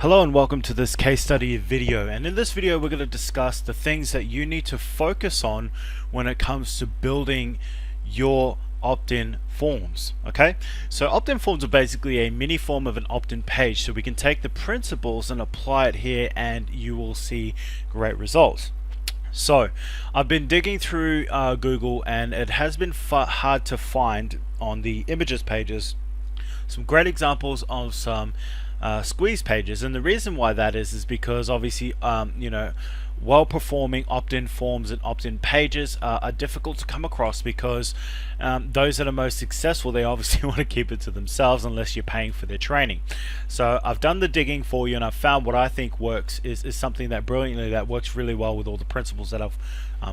Hello and welcome to this case study video, and in this video we're going to discuss the things that you need to focus on when it comes to building your opt-in forms. Okay, so opt-in forms are basically a mini form of an opt-in page, so we can take the principles and apply it here and you will see great results. So I've been digging through Google, and it has been hard to find on the images pages some great examples of some squeeze pages, and the reason why that is because obviously well-performing opt-in forms and opt-in pages are difficult to come across because those that are most successful, they obviously want to keep it to themselves unless you're paying for their training. So I've done the digging for you, and I've found what I think works is something that works really well with all the principles that I've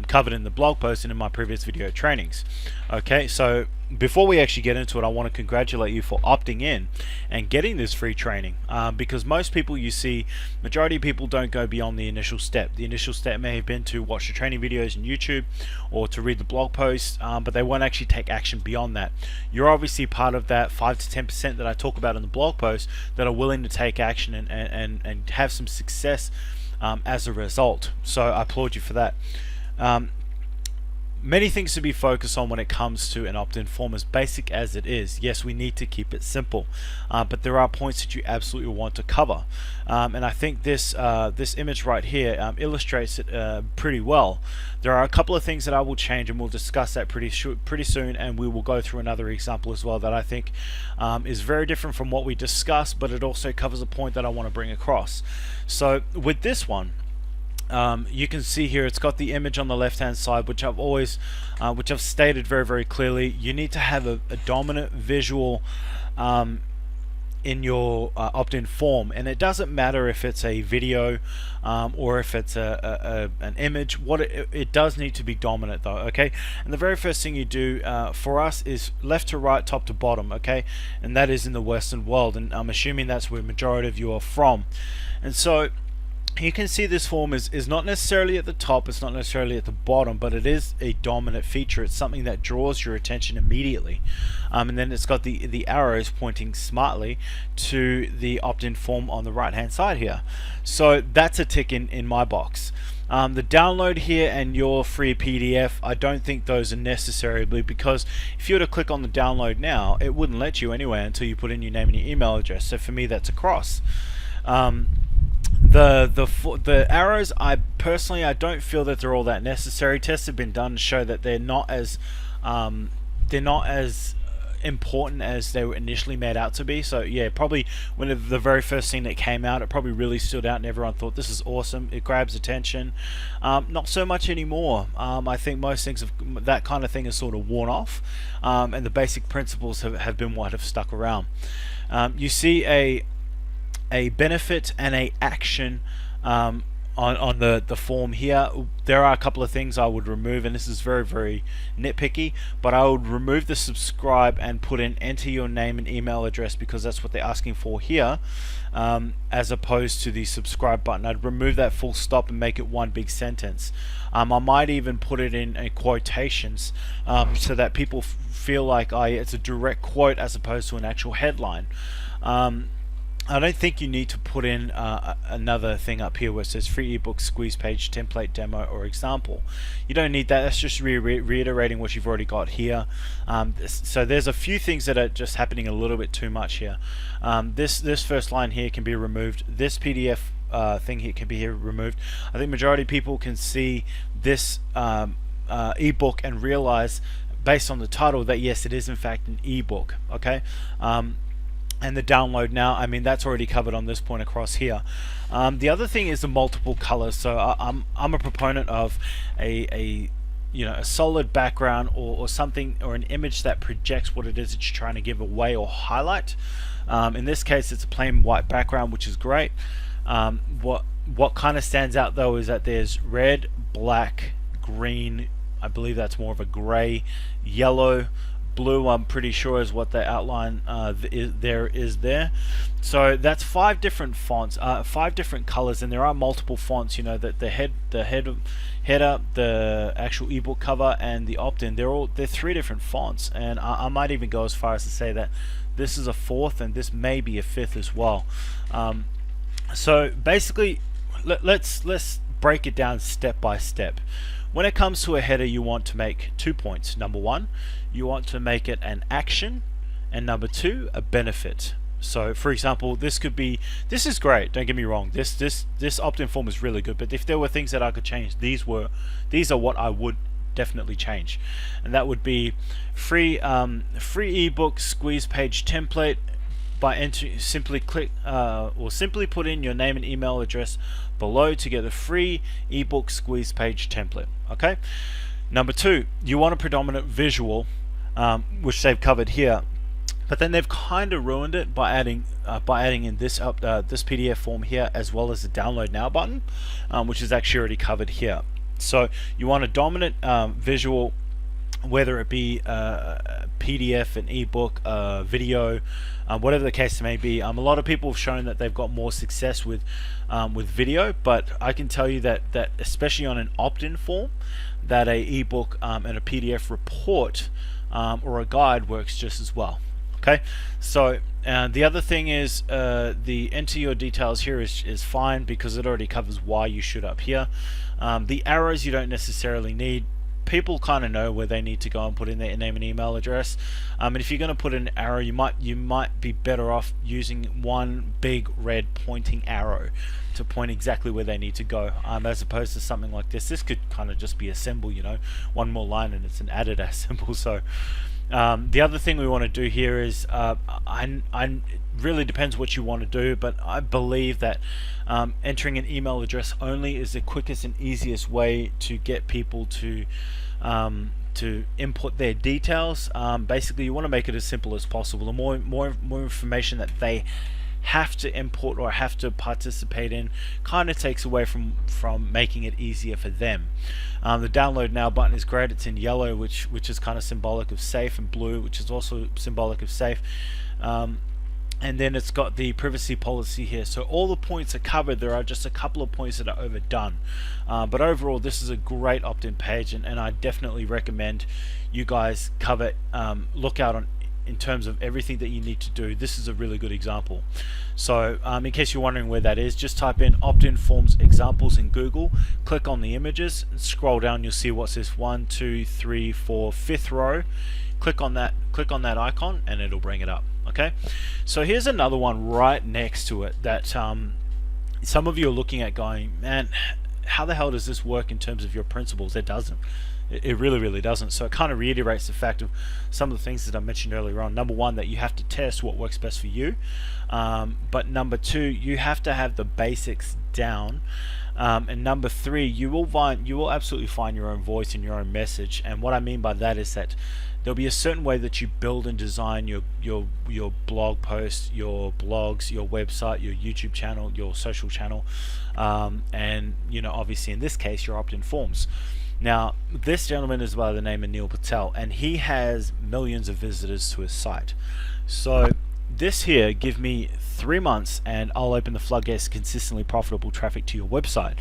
covered in the blog post and in my previous video trainings. Okay, so before we actually get into it, I want to congratulate you for opting in and getting this free training, because most people, you see, majority of people don't go beyond the initial step. The initial step may have been to watch the training videos on YouTube or to read the blog post, but they won't actually take action beyond that. You're obviously part of that 5 to 10% that I talk about in the blog post that are willing to take action and have some success as a result. So I applaud you for that. Many things to be focused on when it comes to an opt-in form, as basic as it is. Yes, we need to keep it simple, but there are points that you absolutely want to cover, and I think this image right here illustrates it pretty well. There are a couple of things that I will change, and we'll discuss that pretty soon, and we will go through another example as well that I think is very different from what we discussed, but it also covers a point that I want to bring across. So with this one, you can see here it's got the image on the left hand side, which I've stated very clearly. You need to have a dominant visual in your opt-in form, and it doesn't matter if it's a video or if it's an image. It does need to be dominant though. Okay, and the very first thing you do for us is left to right, top to bottom. Okay, and that is in the Western world, and I'm assuming that's where majority of you are from. And so you can see this form is not necessarily at the top, it's not necessarily at the bottom, but it is a dominant feature. It's something that draws your attention immediately, and then it's got the arrows pointing smartly to the opt-in form on the right hand side here. So that's a tick in my box. The download here and your free PDF, I don't think those are necessary, because if you were to click on the download now, it wouldn't let you anyway until you put in your name and your email address. So for me, that's a cross. The arrows, I don't feel that they're all that necessary. Tests have been done to show that they're not as important as they were initially made out to be. So yeah, probably when the very first thing that came out, it probably really stood out and everyone thought this is awesome, it grabs attention. Not so much anymore. I think most things that kind of thing is sort of worn off, and the basic principles have been what have stuck around. You see a benefit and a action on the form here. There are a couple of things I would remove, and this is very nitpicky, but I would remove the subscribe and put in enter your name and email address, because that's what they're asking for here, as opposed to the subscribe button. I'd remove that full stop and make it one big sentence. I might even put it in quotations, so that people feel like it's a direct quote as opposed to an actual headline. I don't think you need to put in another thing up here where it says free ebook, squeeze page, template, demo, or example. You don't need that. That's just reiterating what you've already got here. So there's a few things that are just happening a little bit too much here. This first line here can be removed. This PDF thing here can be removed. I think majority of people can see this ebook and realize, based on the title, that yes, it is in fact an ebook. Okay. And the download now, I mean, that's already covered on this point across here. The other thing is the multiple colors. So I'm a proponent of a solid background or something, or an image that projects what it is that you're trying to give away or highlight. In this case, it's a plain white background, which is great. What kind of stands out though is that there's red, black, green, I believe that's more of a gray, yellow, blue, I'm pretty sure is what the outline there. So that's 5 different fonts, 5 different colors, and there are multiple fonts. You know, that the header, the actual ebook cover, and the opt-in, they're 3 different fonts, and I might even go as far as to say that this is a 4th and this may be a 5th as well. So basically, let's break it down step by step. When it comes to a header, you want to make 2 points. Number one, you want to make it an action, and number two, a benefit. So for example, this could be, this is great, don't get me wrong, this opt-in form is really good, but if there were things that I could change, these are what I would definitely change. And that would be free ebook squeeze page template. By entering, simply click or simply put in your name and email address below to get a free ebook squeeze page template. Okay. Number two, you want a predominant visual, which they've covered here, but then they've kind of ruined it by adding in this this PDF form here, as well as the download now button, which is actually already covered here. So you want a dominant visual, whether it be a PDF, an ebook, video, whatever the case may be. A lot of people have shown that they've got more success with video, but I can tell you that especially on an opt-in form, that a ebook and a PDF report or a guide works just as well. Okay, so the other thing is the enter your details here is fine, because it already covers why you should up here. The arrows you don't necessarily need. People kind of know where they need to go and put in their name and email address. And if you're going to put an arrow, you might be better off using one big red pointing arrow to point exactly where they need to go, as opposed to something like this. This could kind of just be a symbol, you know, one more line and it's an added as symbol. So the other thing we want to do here is it really depends what you want to do, but I believe that entering an email address only is the quickest and easiest way to get people to input their details. Basically, you want to make it as simple as possible. The more information that they have to import or have to participate in kind of takes away from making it easier for them. The download now button is great. It's in yellow, which is kind of symbolic of safe, and blue, which is also symbolic of safe. And then it's got the privacy policy here. So all the points are covered. There are just a couple of points that are overdone. But overall, this is a great opt-in page, and I definitely recommend you guys cover, look out in terms of everything that you need to do. This is a really good example. So in case you're wondering where that is, just type in opt-in forms examples in Google, click on the images, scroll down, you'll see what says 1, 2, 3, 4, 5th row. Click on that icon and it'll bring it up. Okay, so here's another one right next to it that some of you are looking at going, man, how the hell does this work in terms of your principles? It doesn't. It really doesn't. So it kind of reiterates the fact of some of the things that I mentioned earlier on. Number one, that you have to test what works best for you, but number two, you have to have the basics down, and number three, you will absolutely find your own voice and your own message. And what I mean by that is that there'll be a certain way that you build and design your blog posts, your blogs, your website, your YouTube channel, your social channel, and obviously in this case your opt-in forms. Now, this gentleman is by the name of Neil Patel, and he has millions of visitors to his site. So this here, give me 3 months and I'll open the floodgates of consistently profitable traffic to your website,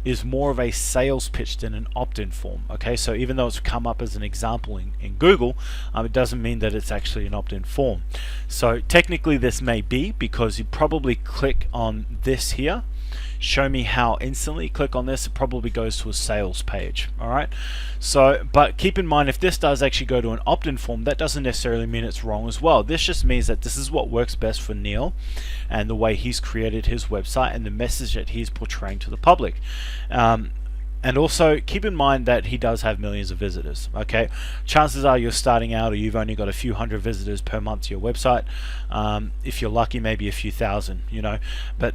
is more of a sales pitch than an opt-in form. Okay, so even though it's come up as an example in Google, it doesn't mean that it's actually an opt-in form. So technically this may be, because you probably click on this here, show me how instantly, click on this, it probably goes to a sales page. Alright, so but keep in mind, if this does actually go to an opt-in form, that doesn't necessarily mean it's wrong as well. This just means that this is what works best for Neil and the way he's created his website and the message that he's portraying to the public. And also keep in mind that he does have millions of visitors. Okay, chances are you're starting out or you've only got a few hundred visitors per month to your website. If you're lucky, maybe a few thousand, but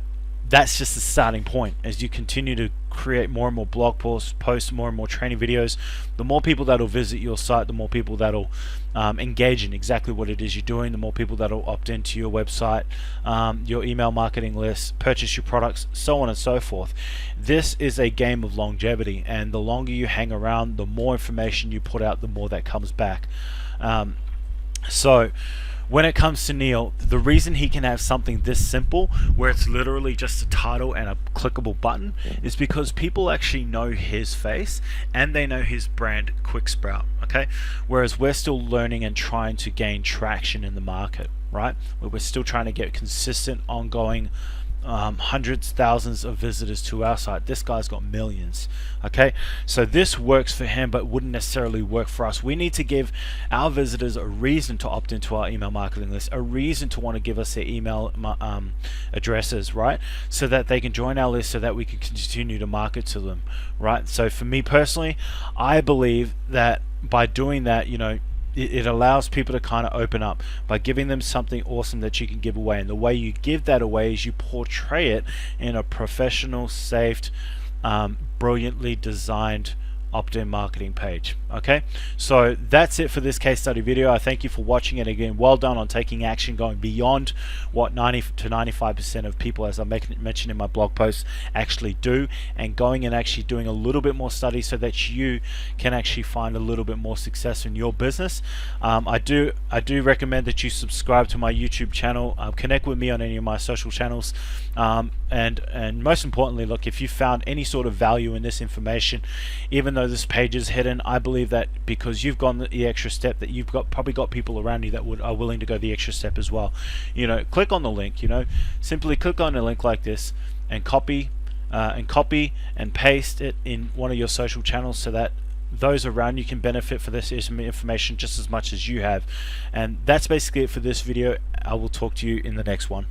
that's just the starting point. As you continue to create more and more blog post more and more training videos, the more people that'll visit your site, the more people that'll engage in exactly what it is you're doing, the more people that'll opt into your website, your email marketing list, purchase your products, so on and so forth. This is a game of longevity, and the longer you hang around, the more information you put out, the more that comes back. So when it comes to Neil, the reason he can have something this simple, where it's literally just a title and a clickable button, is because people actually know his face and they know his brand, QuickSprout. Okay, whereas we're still learning and trying to gain traction in the market, right? Where we're still trying to get consistent, ongoing hundreds, thousands of visitors to our site. This guy's got millions. Okay, so this works for him, but wouldn't necessarily work for us. We need to give our visitors a reason to opt into our email marketing list, a reason to want to give us their email addresses, right? So that they can join our list, so that we can continue to market to them, right? So for me personally, I believe that by doing that, it allows people to kind of open up by giving them something awesome that you can give away. And the way you give that away is you portray it in a professional, safe, brilliantly designed opt-in marketing page. Okay, so that's it for this case study video. I thank you for watching it. Again, well done on taking action, going beyond what 90 to 95% of people, as I mentioned in my blog post, actually do, and going and actually doing a little bit more study so that you can actually find a little bit more success in your business. I do recommend that you subscribe to my YouTube channel, connect with me on any of my social channels, and most importantly, look, if you found any sort of value in this information, even though this page is hidden, I believe that because you've gone the extra step, that you've probably got people around you that are willing to go the extra step as well. Click on the link. Simply click on a link like this and copy and paste it in one of your social channels, so that those around you can benefit for this information just as much as you have. And that's basically it for this video. I will talk to you in the next one.